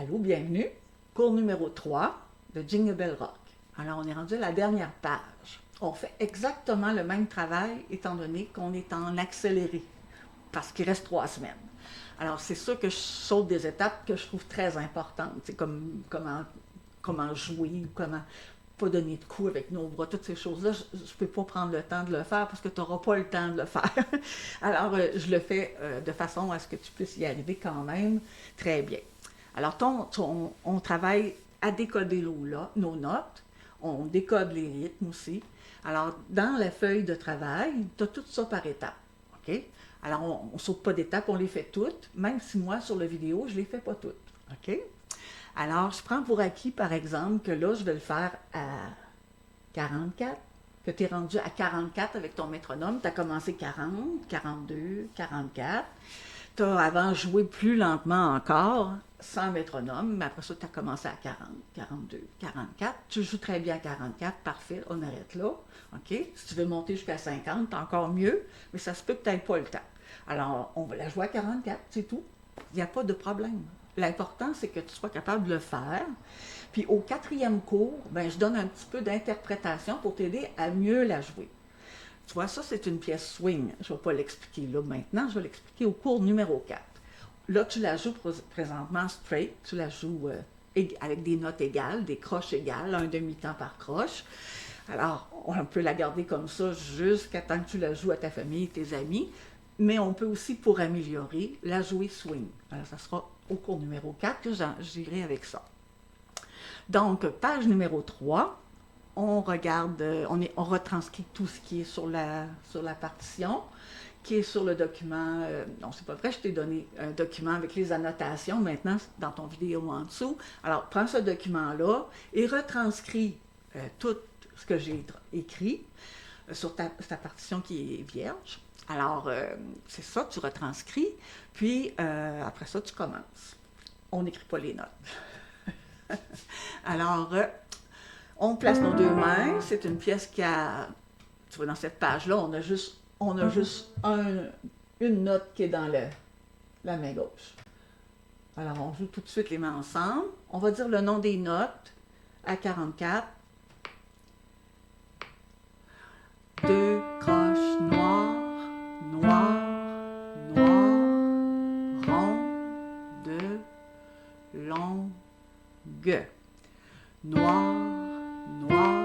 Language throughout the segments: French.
Allô, bienvenue. Cours numéro 3 de Jingle Bell Rock. Alors, on est rendu à la dernière page. On fait exactement le même travail, étant donné qu'on est en accéléré, parce qu'il reste 3 semaines. Alors, c'est sûr que je saute des étapes que je trouve très importantes. C'est comme comment jouer, comment pas donner de coups avec nos bras, toutes ces choses-là. Je ne peux pas prendre le temps de le faire parce que tu n'auras pas le temps de le faire. Alors, je le fais de façon à ce que tu puisses y arriver quand même très bien. Alors, on travaille à décoder nos notes, on décode les rythmes aussi. Alors, dans la feuille de travail, tu as tout ça par étapes. OK? Alors, on ne saute pas d'étapes, on les fait toutes, même si moi, sur la vidéo, je ne les fais pas toutes. OK? Alors, je prends pour acquis, par exemple, que là, je vais le faire à 44, que tu es rendu à 44 avec ton métronome. Tu as commencé 40, 42, 44. Tu as avant joué plus lentement encore, sans métronome, mais après ça, tu as commencé à 40, 42, 44. Tu joues très bien à 44, parfait, on arrête là. OK? Si tu veux monter jusqu'à 50, t'as encore mieux, mais ça se peut que tu n'aies pas le temps. Alors, on va la jouer à 44, c'est tout. Il n'y a pas de problème. L'important, c'est que tu sois capable de le faire. Puis au 4e cours, ben, je donne un petit peu d'interprétation pour t'aider à mieux la jouer. Tu vois, ça, c'est une pièce swing. Je ne vais pas l'expliquer là maintenant, je vais l'expliquer au cours numéro 4. Là, tu la joues présentement straight, tu la joues avec des notes égales, des croches égales, un demi-temps par croche. Alors, on peut la garder comme ça jusqu'à temps que tu la joues à ta famille, tes amis, mais on peut aussi, pour améliorer, la jouer swing. Alors, ça sera au cours numéro 4 que j'irai avec ça. Donc, page numéro 3, on regarde, on retranscrit tout ce qui est sur la partition, qui est sur le document. Non, c'est pas vrai, je t'ai donné un document avec les annotations maintenant dans ton vidéo en dessous. Alors, prends ce document-là et retranscris tout ce que j'ai écrit sur ta partition qui est vierge. Alors, c'est ça, tu retranscris, puis après ça, tu commences. On n'écrit pas les notes. Alors, on place nos deux mains. C'est une pièce qui a... Tu vois, dans cette page-là, on a juste une note qui est dans la main gauche. Alors, on joue tout de suite les mains ensemble. On va dire le nom des notes à 44. 2 croches noires, noires, noires, rondes, longues. Noir, noir,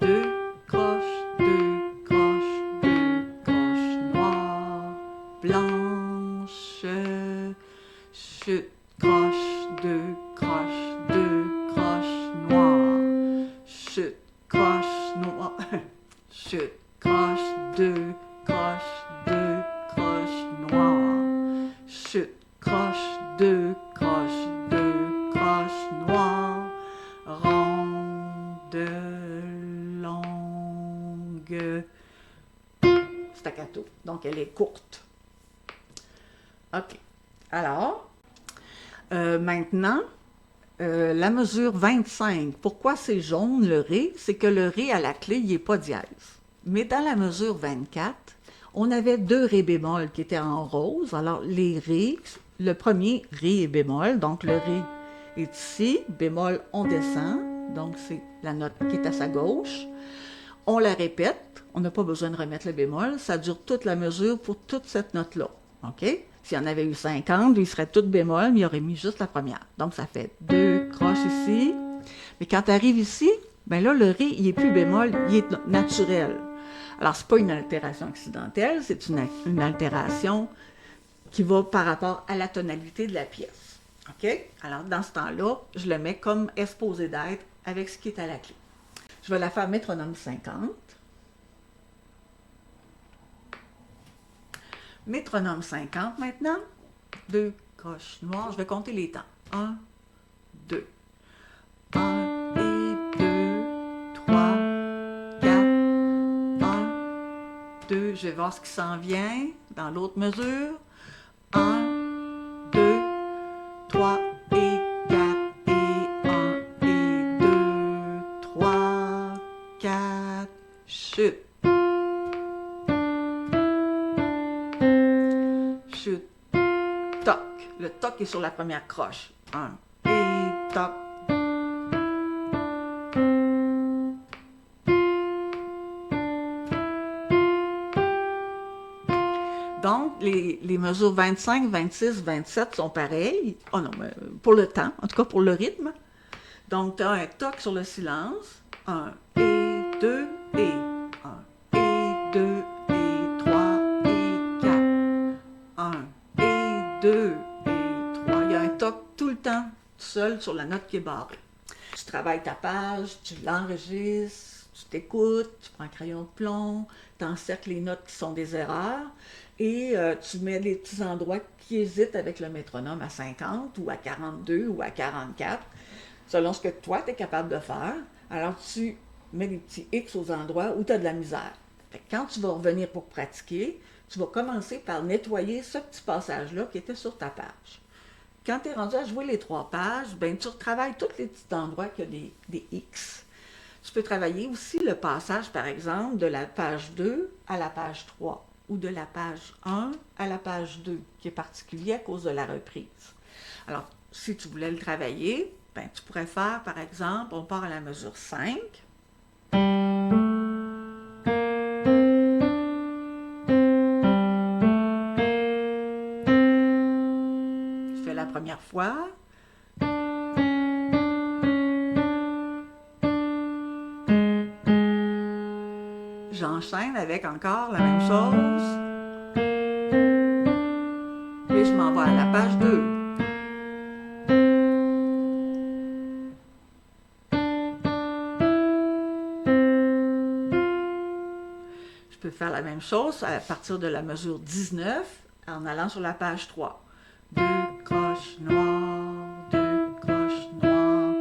2 croches, 2 croches, 2 croches noires, blanche, chute, croche, 2 croches, 2 croches noires, chute, croche noire, chute, croche, 2 croches, 2 croches noires, chute, croche, 2 croches, 2 croches noires, ronde, longue, staccato. Donc, elle est courte. OK. Alors, maintenant, la mesure 25. Pourquoi c'est jaune, le ré? C'est que le ré, à la clé, il n'est pas dièse. Mais dans la mesure 24, on avait 2 ré bémol qui étaient en rose. Alors, les ré, le premier ré est bémol, donc le ré est ici, bémol, on descend, donc c'est la note qui est à sa gauche. On la répète, on n'a pas besoin de remettre le bémol, ça dure toute la mesure pour toute cette note-là. OK? S'il y en avait eu 50, il serait tout bémol, mais il aurait mis juste la première. Donc ça fait 2 croches ici. Mais quand tu arrives ici, ben là, le ré, il n'est plus bémol, il est naturel. Alors, ce n'est pas une altération accidentelle, c'est une altération qui va par rapport à la tonalité de la pièce. OK? Alors, dans ce temps-là, je le mets comme exposé d'être avec ce qui est à la clé. Je vais la faire métronome 50. Métronome 50 maintenant. 2 croches noires. Je vais compter les temps. 1, 2. 1 et 2, 3, 4, 1, 2. Je vais voir ce qui s'en vient dans l'autre mesure. 1, 2, 3 et 4 et 1 et 2, 3, 4, chute. Chute. Toc. Le toc est sur la première croche. 1, toc. Donc, les mesures 25, 26, 27 sont pareilles. Oh non, mais pour le temps, en tout cas pour le rythme. Donc, tu as un toc sur le silence. 1 et 2 et 1 et 2 et 3 et 4. 1 et 2 et 3. Il y a un toc tout le temps, seul sur la note qui est barrée. Tu travailles ta page, tu l'enregistres, tu t'écoutes, tu prends un crayon de plomb, tu encercles les notes qui sont des erreurs et tu mets les petits endroits qui hésitent avec le métronome à 50 ou à 42 ou à 44, selon ce que toi, tu es capable de faire. Alors, tu mets des petits X aux endroits où tu as de la misère. Fait que quand tu vas revenir pour pratiquer, tu vas commencer par nettoyer ce petit passage-là qui était sur ta page. Quand tu es rendu à jouer les 3 pages, ben, tu retravailles tous les petits endroits qui ont des X. Tu peux travailler aussi le passage, par exemple, de la page 2 à la page 3 ou de la page 1 à la page 2, qui est particulier à cause de la reprise. Alors, si tu voulais le travailler, ben, tu pourrais faire, par exemple, on part à la mesure 5. Tu fais la première fois. J'enchaîne avec encore la même chose. Puis je m'en vais à la page 2. Je peux faire la même chose à partir de la mesure 19 en allant sur la page 3. 2 croches noires, 2 croches noires.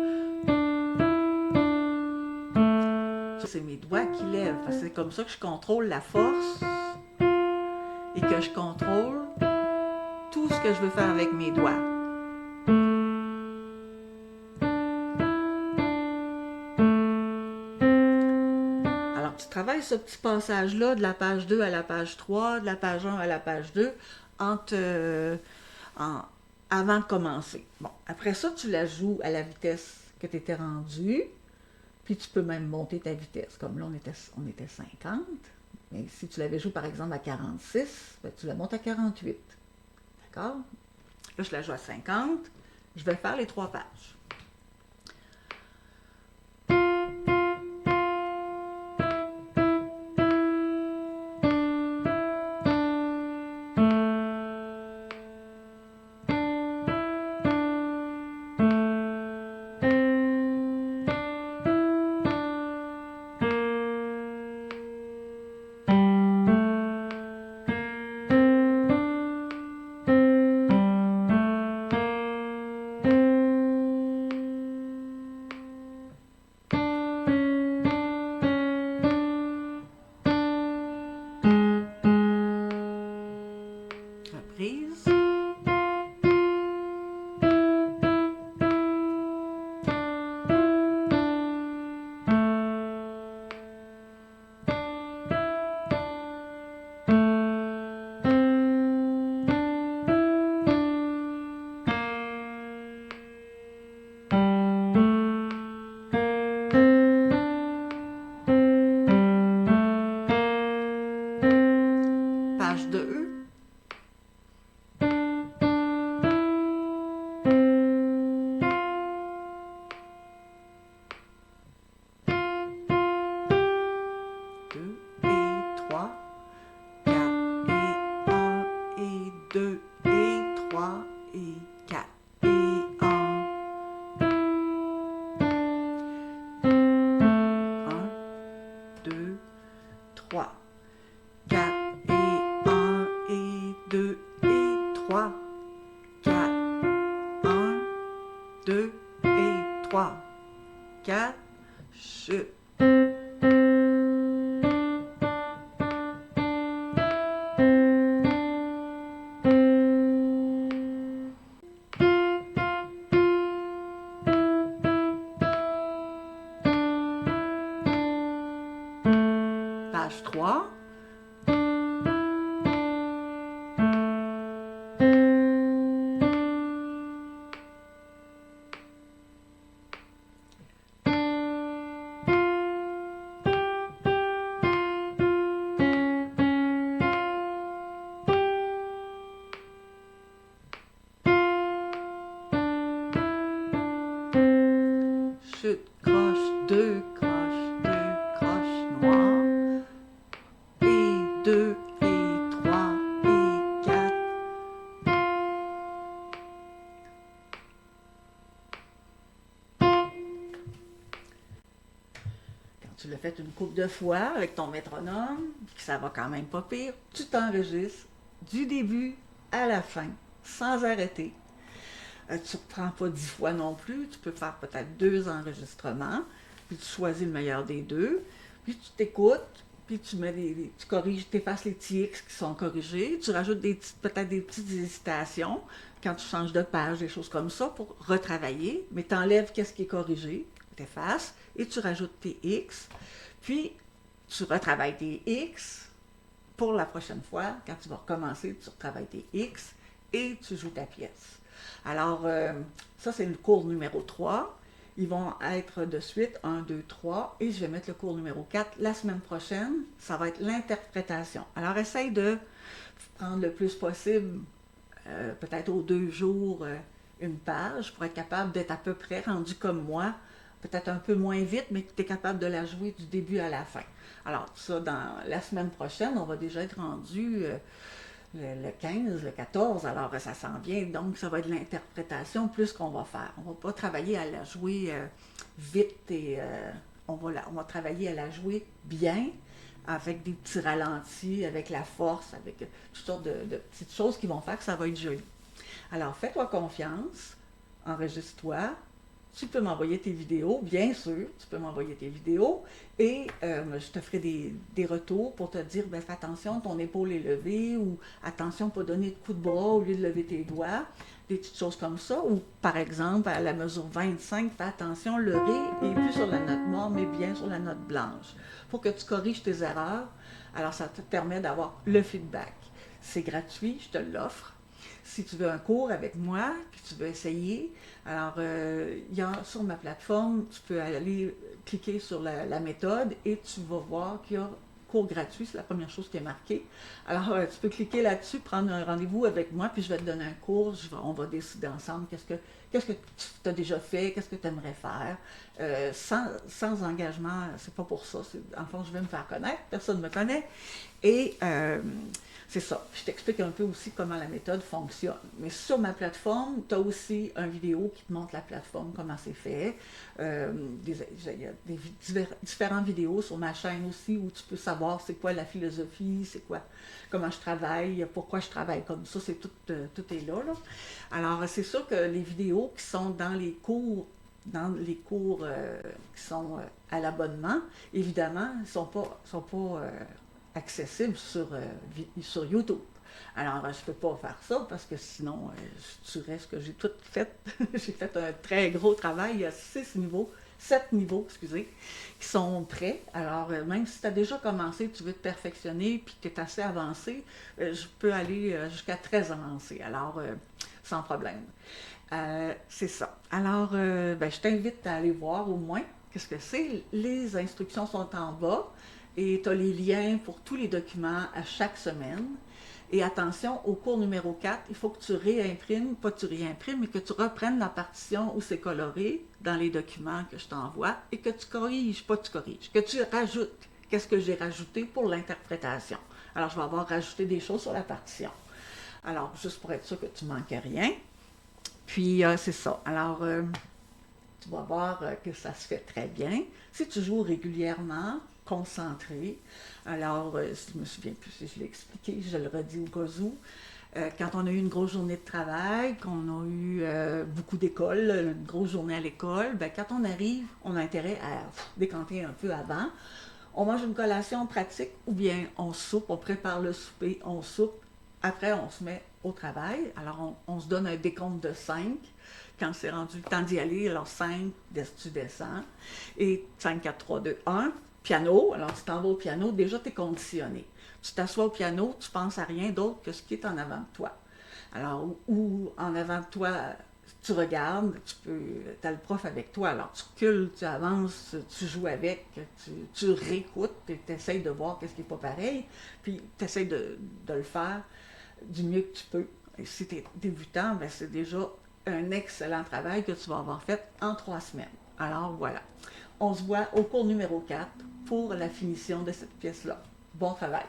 Ça, c'est mes doigts qui lèvent. Parce que c'est comme ça que je contrôle la force et que je contrôle tout ce que je veux faire avec mes doigts. Alors, tu travailles ce petit passage-là de la page 2 à la page 3, de la page 1 à la page 2, avant de commencer. Bon, après ça, tu la joues à la vitesse que tu étais rendu, puis tu peux même monter ta vitesse. Comme là, on était 50, mais si tu l'avais joué par exemple à 46, ben, tu la montes à 48. D'accord? Là, je la joue à 50. Je vais faire les 3 pages. Reprise. Page 2. Chute. Page 3. deux croches noires, et 2, et 3, et 4. Quand tu l'as fait une couple de fois avec ton métronome, que ça va quand même pas pire, tu t'enregistres du début à la fin, sans arrêter. Tu ne reprends pas 10 fois non plus, tu peux faire peut-être 2 enregistrements, puis tu choisis le meilleur des deux, puis tu t'écoutes, puis tu mets tu corriges, tu effaces les petits X qui sont corrigés, tu rajoutes peut-être des petites hésitations quand tu changes de page, des choses comme ça pour retravailler, mais tu enlèves qu'est-ce qui est corrigé, tu effaces, et tu rajoutes tes X, puis tu retravailles tes X pour la prochaine fois, quand tu vas recommencer, tu retravailles tes X et tu joues ta pièce. Alors, ça, c'est le cours numéro 3. Ils vont être de suite 1, 2, 3. Et je vais mettre le cours numéro 4 la semaine prochaine. Ça va être l'interprétation. Alors, essaye de prendre le plus possible, peut-être aux 2 jours, une page pour être capable d'être à peu près rendu comme moi. Peut-être un peu moins vite, mais que tu es capable de la jouer du début à la fin. Alors, ça, dans la semaine prochaine, on va déjà être rendu... le 15, le 14, alors ça s'en vient, donc ça va être l'interprétation plus qu'on va faire. On ne va pas travailler à la jouer vite et on va travailler à la jouer bien, avec des petits ralentis, avec la force, avec toutes sortes de petites choses qui vont faire que ça va être joli. Alors fais-toi confiance, enregistre-toi, tu peux m'envoyer tes vidéos, bien sûr, tu peux m'envoyer tes vidéos et je te ferai des retours pour te dire, ben, fais attention, ton épaule est levée ou attention, pas donner de coup de bras au lieu de lever tes doigts, des petites choses comme ça. Ou par exemple, à la mesure 25, fais attention, le ré est plus sur la note noire, mais bien sur la note blanche. Pour que tu corriges tes erreurs, alors ça te permet d'avoir le feedback. C'est gratuit, je te l'offre. Si tu veux un cours avec moi, puis tu veux essayer, alors sur ma plateforme, tu peux aller cliquer sur la méthode et tu vas voir qu'il y a cours gratuit, c'est la première chose qui est marquée. Alors tu peux cliquer là-dessus, prendre un rendez-vous avec moi, puis je vais te donner un cours, on va décider ensemble qu'est-ce que tu as déjà fait, qu'est-ce que tu aimerais faire, sans engagement, c'est pas pour ça, en fond je vais me faire connaître, personne ne me connaît, et c'est ça. Je t'explique un peu aussi comment la méthode fonctionne. Mais sur ma plateforme, tu as aussi une vidéo qui te montre la plateforme, comment c'est fait. Il y a différentes vidéos sur ma chaîne aussi où tu peux savoir c'est quoi la philosophie, c'est quoi, comment je travaille, pourquoi je travaille comme ça. C'est tout est là. Alors, c'est sûr que les vidéos qui sont dans les cours qui sont à l'abonnement, évidemment, ne sont pas accessible sur YouTube. Alors, je ne peux pas faire ça parce que sinon, je tuerais ce que j'ai tout fait. J'ai fait un très gros travail. Il y a 7 niveaux, excusez, qui sont prêts. Alors, même si tu as déjà commencé, tu veux te perfectionner, puis tu es assez avancé, je peux aller jusqu'à très avancé. Alors, sans problème. C'est ça. Alors, je t'invite à aller voir au moins qu'est-ce que c'est. Les instructions sont en bas. Et tu as les liens pour tous les documents à chaque semaine. Et attention, au cours numéro 4, il faut que tu réimprimes, pas que tu réimprimes, mais que tu reprennes la partition où c'est coloré dans les documents que je t'envoie et que tu corriges, que tu rajoutes. Qu'est-ce que j'ai rajouté pour l'interprétation? Alors, je vais avoir rajouté des choses sur la partition. Alors, juste pour être sûr que tu ne manques rien. Puis, c'est ça. Alors, tu vas voir que ça se fait très bien. Si tu joues régulièrement, concentré. Alors, je me souviens plus si je l'ai expliqué, je le redis au cas où. Quand on a eu une grosse journée de travail, qu'on a eu beaucoup d'école, une grosse journée à l'école, quand on arrive, on a intérêt à décanter un peu avant. On mange une collation pratique ou bien on soupe, on prépare le souper, on soupe. Après, on se met au travail. Alors, on se donne un décompte de 5. Quand c'est rendu le temps d'y aller, alors 5, tu descends. Et 5, 4, 3, 2, 1. Piano, alors tu t'en vas au piano, déjà tu es conditionné. Tu t'assois au piano, tu penses à rien d'autre que ce qui est en avant de toi. Alors, ou en avant de toi, tu regardes, tu as le prof avec toi, alors tu recules, tu avances, tu joues avec, tu réécoutes, tu essaies de voir qu'est-ce qui n'est pas pareil, puis tu essaies de le faire du mieux que tu peux. Et si tu es débutant, c'est déjà un excellent travail que tu vas avoir fait en 3 semaines. Alors voilà. On se voit au cours numéro 4 pour la finition de cette pièce-là. Bon travail!